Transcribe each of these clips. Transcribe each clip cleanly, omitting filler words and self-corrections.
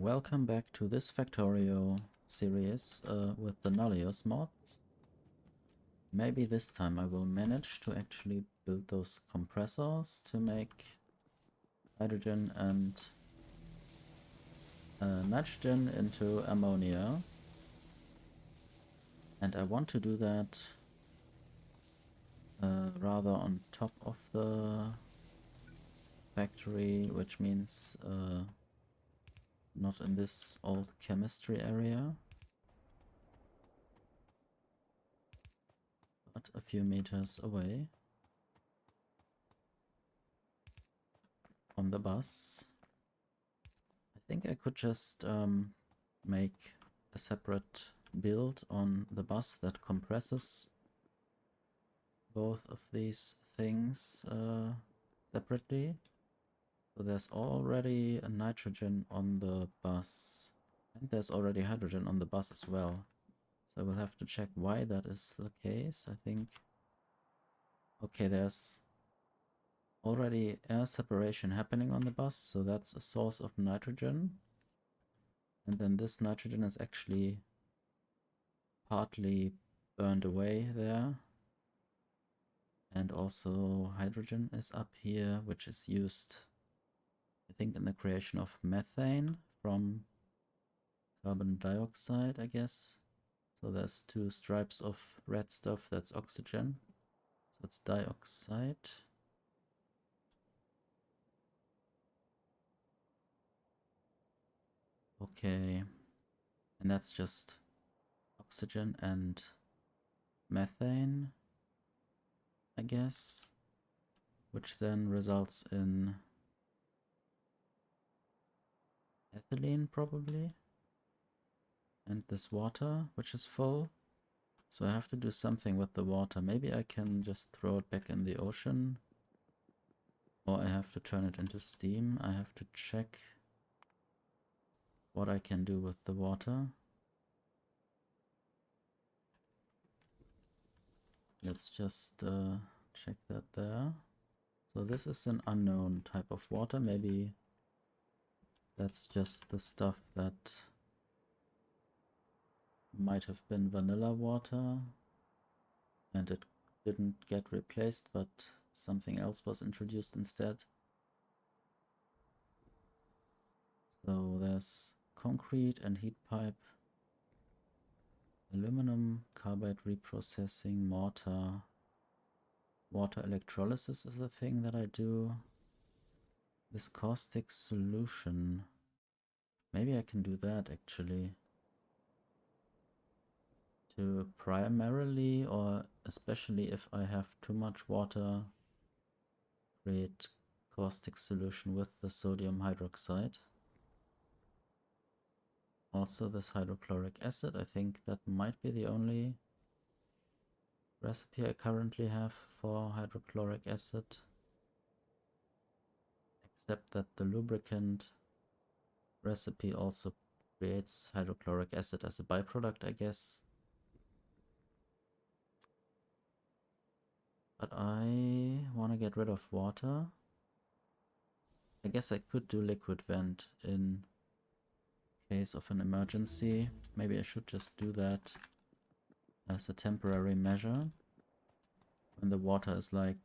Welcome back to this Factorio series with the Nullius mods. Maybe this time I will manage to actually build those compressors to make hydrogen and nitrogen into ammonia. And I want to do that rather on top of the factory, which means not in this old chemistry area, but a few meters away on the bus. I think I could just make a separate build on the bus that compresses both of these things separately. So there's already a nitrogen on the bus, and there's already hydrogen on the bus as well. So we'll have to check why that is the case. I think, okay, there's already air separation happening on the bus, so that's a source of nitrogen. And then this nitrogen is actually partly burned away there. And also hydrogen is up here, which is used, I think, in the creation of methane from carbon dioxide, I guess. So there's two stripes of red stuff, that's oxygen. So it's dioxide. Okay, and that's just oxygen and methane, I guess, which then results in ethylene probably, and this water which is full. So I have to do something with the water. Maybe I can just throw it back in the ocean, or I have to turn it into steam. I have to check what I can do with the water. Let's just check that there. So this is an unknown type of water. Maybe that's just the stuff that might have been vanilla water and it didn't get replaced, but something else was introduced instead. So there's concrete and heat pipe, aluminum carbide reprocessing, mortar, water electrolysis is the thing that I do. This caustic solution, maybe I can do that actually. To primarily, or especially if I have too much water, create caustic solution with the sodium hydroxide. Also this hydrochloric acid, I think that might be the only recipe I currently have for hydrochloric acid, except that the lubricant recipe also creates hydrochloric acid as a byproduct, I guess. But I want to get rid of water. I guess I could do liquid vent in case of an emergency. Maybe I should just do that as a temporary measure when the water is like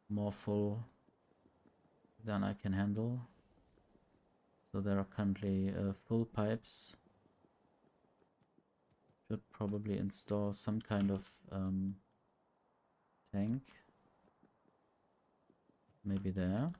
more full than I can handle. So there are currently full pipes. Should probably install some kind of tank. Maybe there.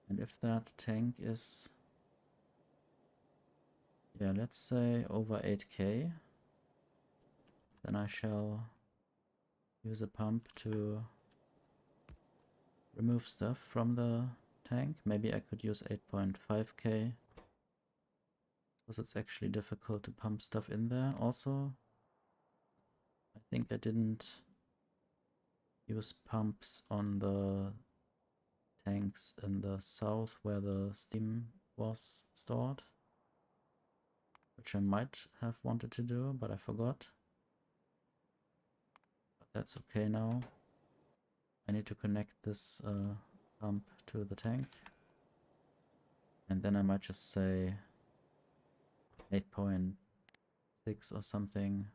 And if that tank is, yeah, let's say over 8K, then I shall use a pump to remove stuff from the tank. Maybe I could use 8.5K, because it's actually difficult to pump stuff in there. Also, I think I didn't use pumps on the tanks in the south where the steam was stored, which I might have wanted to do, but I forgot. But that's okay now. I need to connect this pump to the tank. And then I might just say 8.6 or something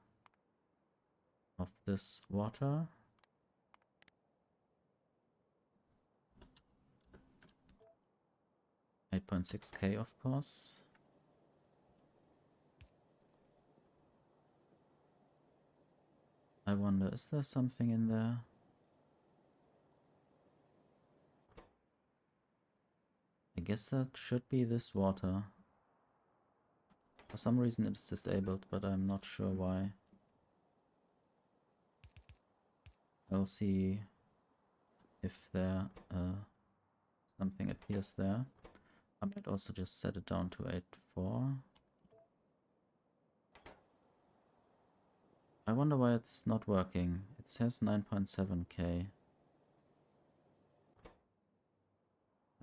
of this water. $8.6K, of course. I wonder, is there something in there? I guess that should be this water. For some reason it's disabled, but I'm not sure why. I'll see if there something appears there. I might also just set it down to 8.4. I wonder why it's not working. It says 9.7K.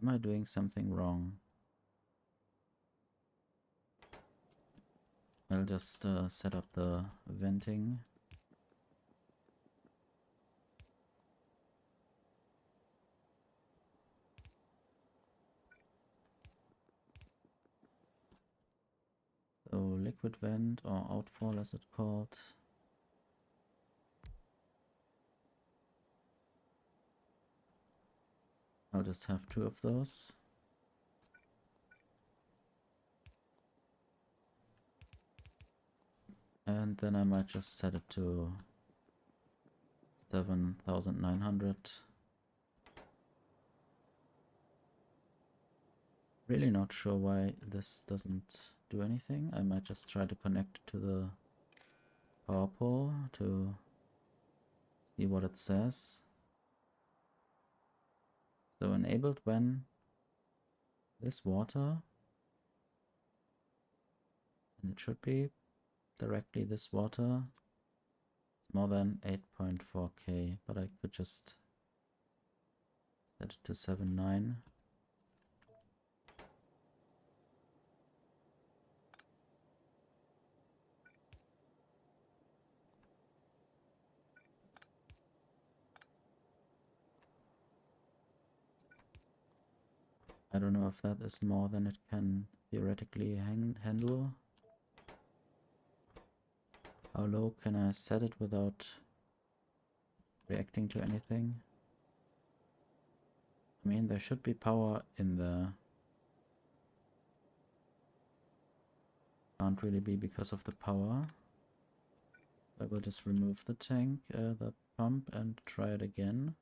Am I doing something wrong? I'll just set up the venting. So liquid vent or outfall as it's called. I'll just have 2 of those. And then I might just set it to 7,900. Really not sure why this doesn't do anything. I might just try to connect it to the power pole to see what it says. So enabled when this water, and it should be directly this water, it's more than 8.4K, but I could just set it to 7.9. I don't know if that is more than it can theoretically handle. How low can I set it without reacting to anything? I mean, there should be power in there. Can't really be because of the power. So I will just remove the tank, the pump, and try it again.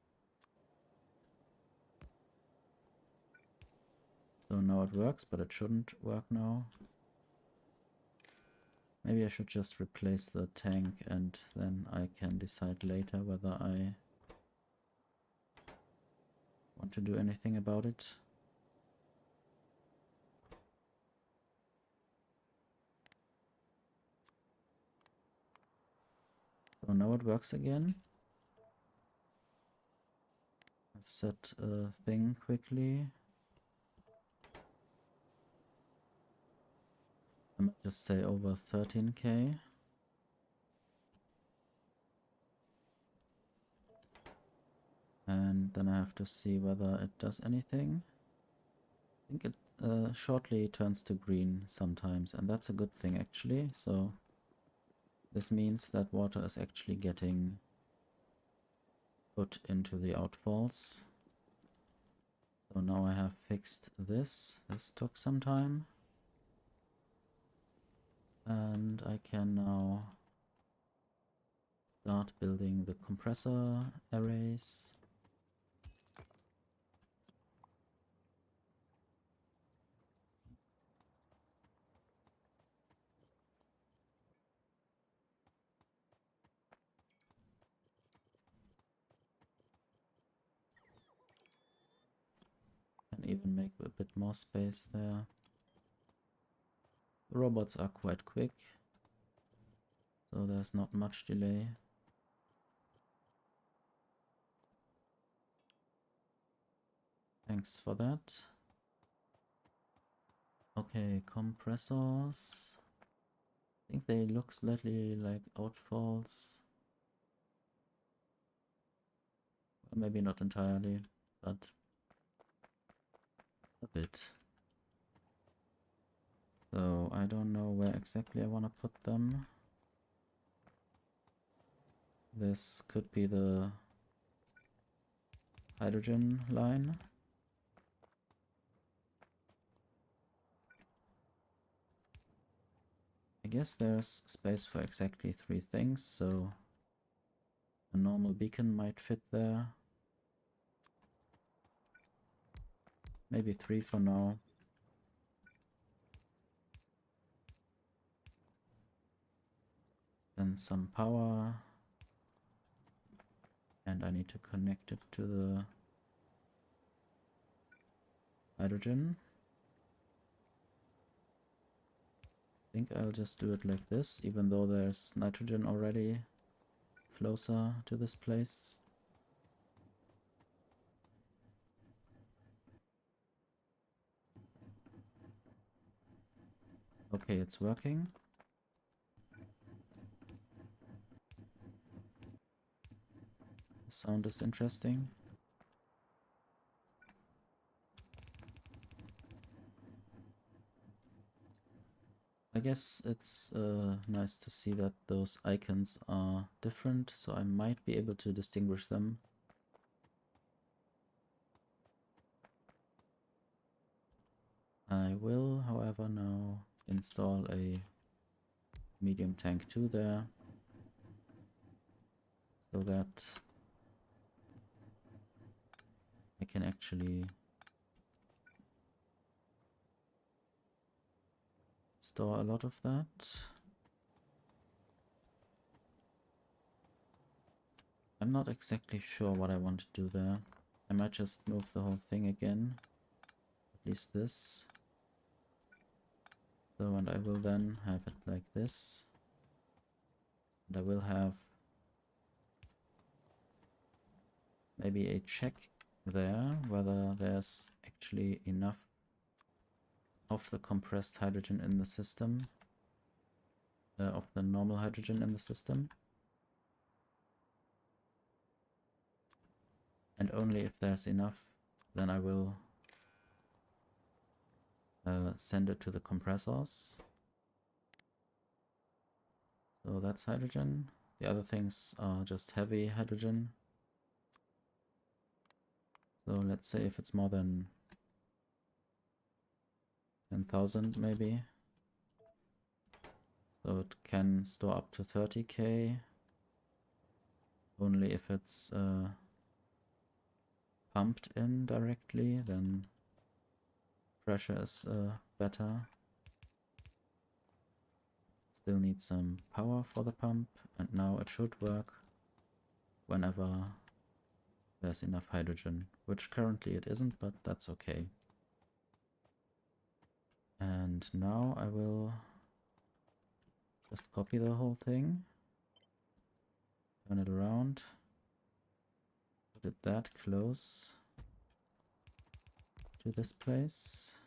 So now it works, but it shouldn't work now. Maybe I should just replace the tank and then I can decide later whether I want to do anything about it. So now it works again. I've set a thing quickly. I might just say over 13K. And then I have to see whether it does anything. I think it shortly turns to green sometimes, and that's a good thing actually. So this means that water is actually getting put into the outfalls. So now I have fixed this. This took some time. And I can now start building the compressor arrays. Can even make a bit more space there. The robots are quite quick, so there's not much delay. Thanks for that. Okay, compressors. I think they look slightly like outfalls. Maybe not entirely, but a bit. So I don't know where exactly I want to put them. This could be the hydrogen line. I guess there's space for exactly 3 things, so a normal beacon might fit there. Maybe 3 for now. Then some power. And I need to connect it to the hydrogen. I think I'll just do it like this, even though there's nitrogen already closer to this place. Okay, it's working. The sound is interesting. I guess it's nice to see that those icons are different, so I might be able to distinguish them. I will, however, now install a medium tank 2 there, so that I can actually store a lot of that. I'm not exactly sure what I want to do there. I might just move the whole thing again, at least this. So, and I will then have it like this. And I will have maybe a check there, whether there's actually enough of the compressed hydrogen in the system, of the normal hydrogen in the system. And only if there's enough, then I will send it to the compressors. So that's hydrogen. The other things are just heavy hydrogen. So let's say if it's more than 10,000 maybe. So it can store up to 30k. Only if it's pumped in directly, then pressure is better. Still need some power for the pump, and now it should work whenever there's enough hydrogen, which currently it isn't, but that's okay. And now I will just copy the whole thing, turn it around, put it that close to this place.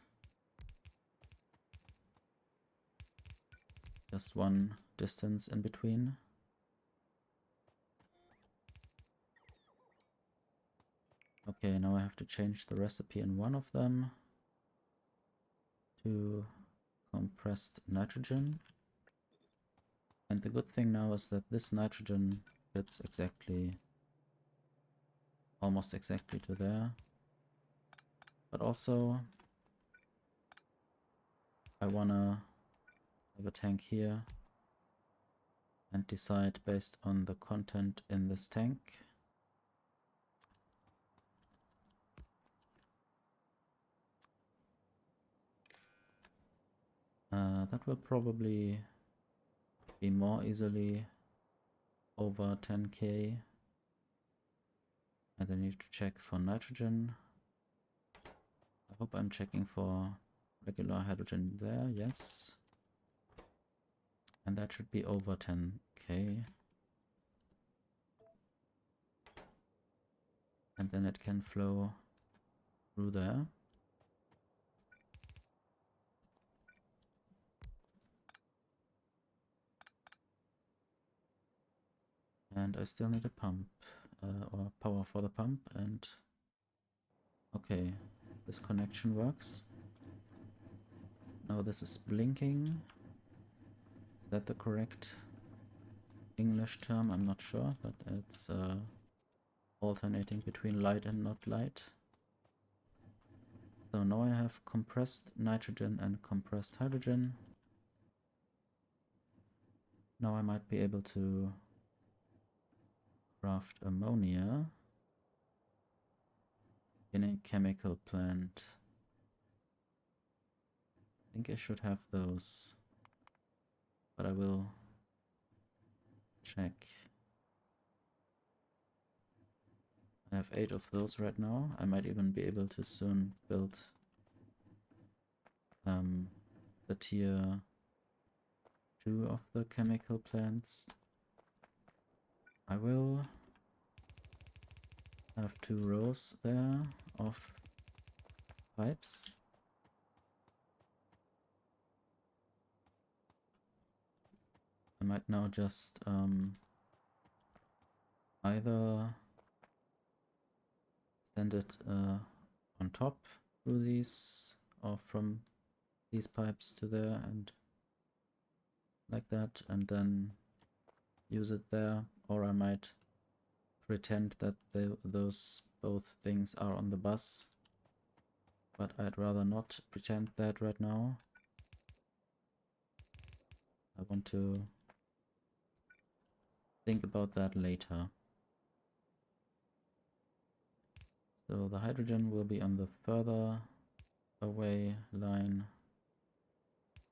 Just one distance in between. Okay, now I have to change the recipe in one of them to compressed nitrogen. And the good thing now is that this nitrogen fits exactly, almost exactly to there. But also, I wanna have a tank here and decide based on the content in this tank. That will probably be more easily over 10k. And I need to check for nitrogen. I hope I'm checking for regular hydrogen there, yes. And that should be over 10k. And then it can flow through there. And I still need a pump. or power for the pump, and okay, this connection works. Now this is blinking. Is that the correct English term? I'm not sure, but it's alternating between light and not light. So now I have compressed nitrogen and compressed hydrogen. Now I might be able to craft ammonia in a chemical plant. I think I should have those, but I will check. I have 8 of those right now. I might even be able to soon build the tier 2 of the chemical plants. I will have 2 rows there of pipes. I might now just either send it on top through these, or from these pipes to there, and like that, and then use it there, or I might pretend that those both things are on the bus, but I'd rather not pretend that right now. I want to think about that later. So the hydrogen will be on the further away line,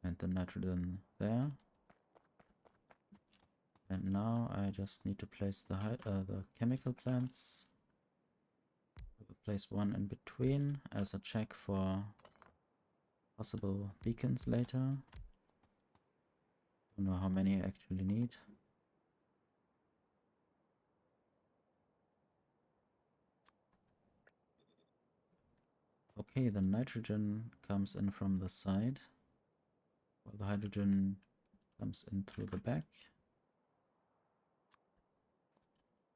and the nitrogen there. And now I just need to place the chemical plants. I will place one in between as a check for possible beacons later. Don't know how many I actually need. Okay, the nitrogen comes in from the side, while the hydrogen comes in through the back.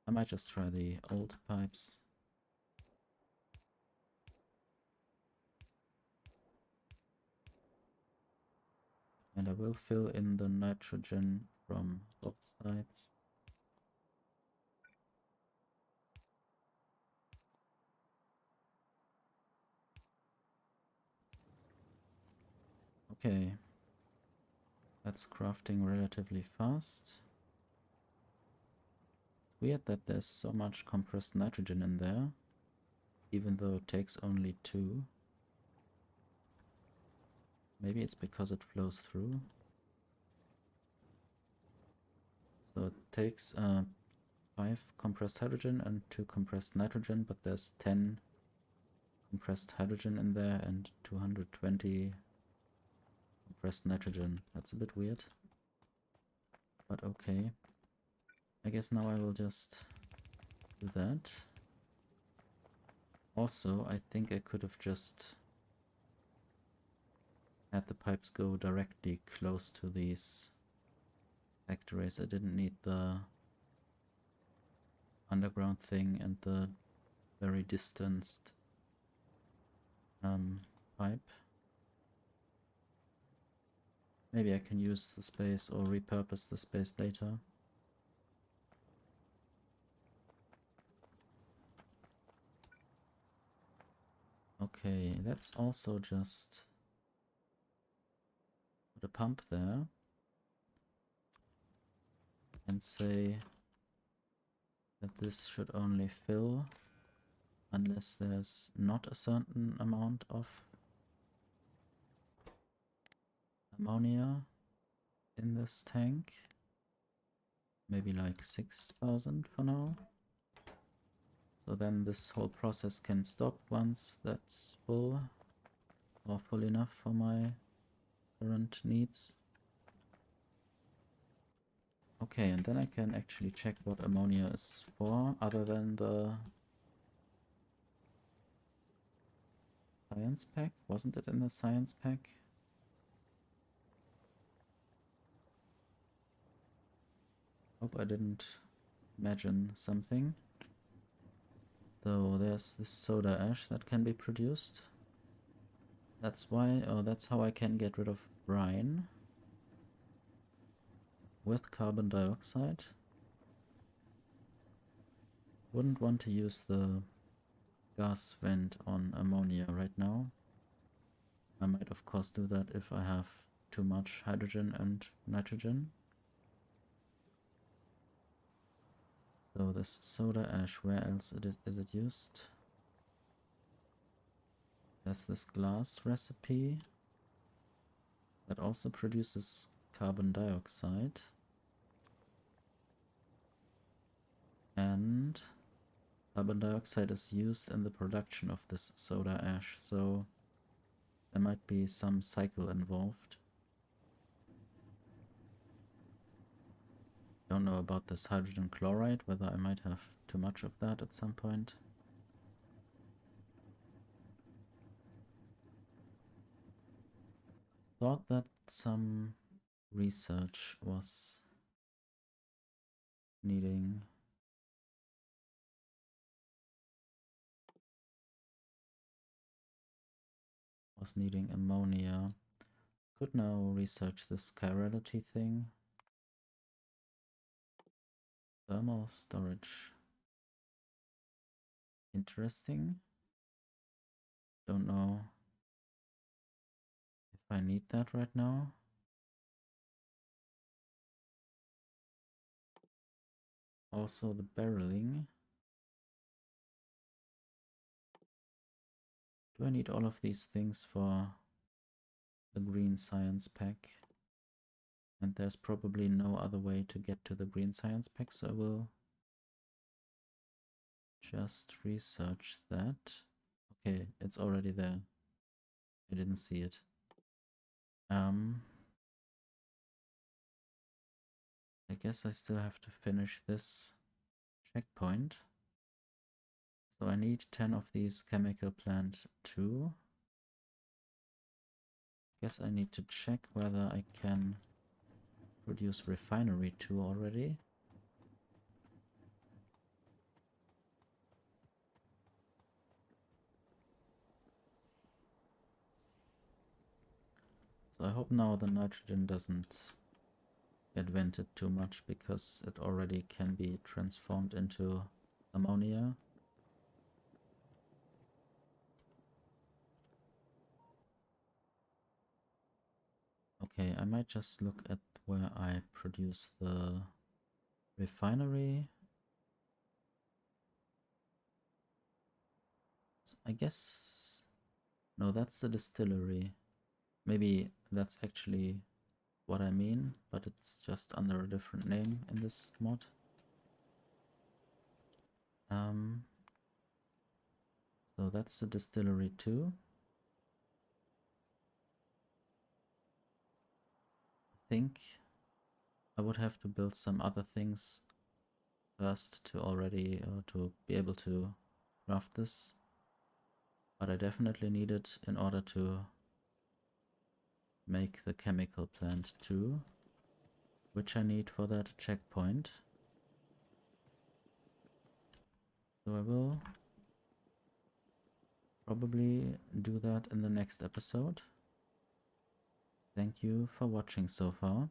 I might just try the old pipes. And I will fill in the nitrogen from both sides. Okay, that's crafting relatively fast. Weird that there's so much compressed nitrogen in there, even though it takes only 2. Maybe it's because it flows through. So it takes 5 compressed hydrogen and 2 compressed nitrogen, but there's 10 compressed hydrogen in there and 220 compressed nitrogen. That's a bit weird, but okay. I guess now I will just do that. Also, I think I could have just had the pipes go directly close to these factories. I didn't need the underground thing and the very distanced pipe. Maybe I can use the space or repurpose the space later. Okay, let's also just put a pump there and say that this should only fill unless there's not a certain amount of ammonia in this tank. Maybe like 6,000 for now. So then this whole process can stop once that's full, or full enough for my current needs. Okay, and then I can actually check what ammonia is for, other than the science pack. Wasn't it in the science pack? Hope I didn't imagine something. So there's this soda ash that can be produced. That's why, or that's how I can get rid of brine with carbon dioxide. Wouldn't want to use the gas vent on ammonia right now. I might of course do that if I have too much hydrogen and nitrogen. So this soda ash, where else is it used? There's this glass recipe that also produces carbon dioxide. And carbon dioxide is used in the production of this soda ash, so there might be some cycle involved. Don't know about this hydrogen chloride, whether I might have too much of that at some point. Thought that some research was needing ammonia. Could now research this chirality thing. Thermal storage. Interesting. Don't know if I need that right now. Also the barreling. Do I need all of these things for the green science pack? And there's probably no other way to get to the green science pack, so I will just research that. Okay, it's already there. I didn't see it. I guess I still have to finish this checkpoint. So I need 10 of these chemical plant 2. Guess I need to check whether I can produce refinery 2 already. So I hope now the nitrogen doesn't get vented too much, because it already can be transformed into ammonia. Okay, I might just look at where I produce the refinery. So I guess... no, that's the distillery. Maybe that's actually what I mean, but it's just under a different name in this mod. So that's the distillery too. I think I would have to build some other things first to already to be able to craft this, but I definitely need it in order to make the chemical plant too, which I need for that checkpoint. So I will probably do that in the next episode. Thank you for watching so far.